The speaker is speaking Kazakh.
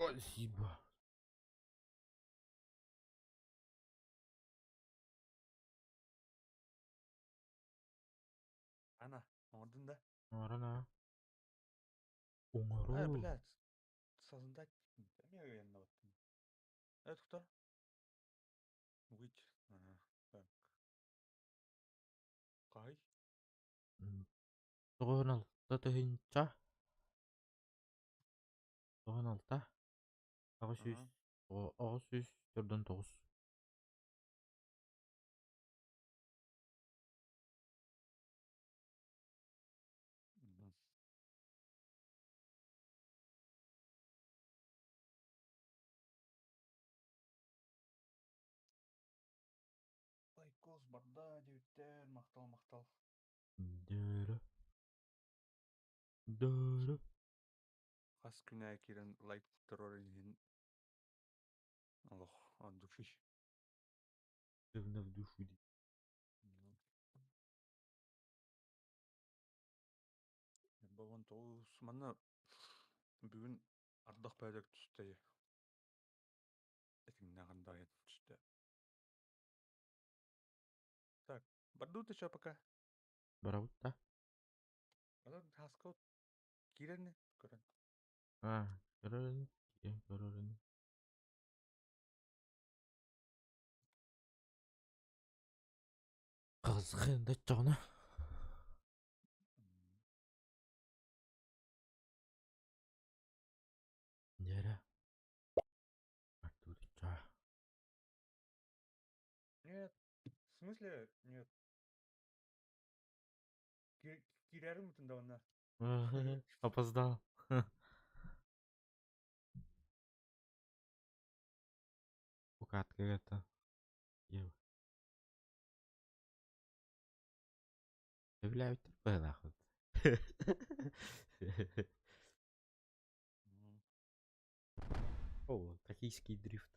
Спасибо. Ана, ордун да. Арана. Оңору. Блядь. Сазында я уверен оттым. Кто? Which? Ага, так. Кай? Тоғын алта төхінча. Тоғын алта. Ағы Ага. сүз. Төрден тоғыз. Лайкос барда дебиттер, мактал. Дөрі. Дөрі. Хас күнә кирен лайк терроризм. Аллах, душиш. Дövне в душу дейді. Баван тоғыз мана бүгін ардақ бәдік түсті. Этимне қандай түсті. Так, бардуты еще пока. Барабыт та. Бардуты хаскот кирені көрін. Көрерін. Көрерін. Қызғынды жоны. Нері. Артурича. Нет, в смысле нет. Кирәрі мүтінді онна. Опоздал. Укатка это. Ев. Являют нахуй. О, токийский дрифт.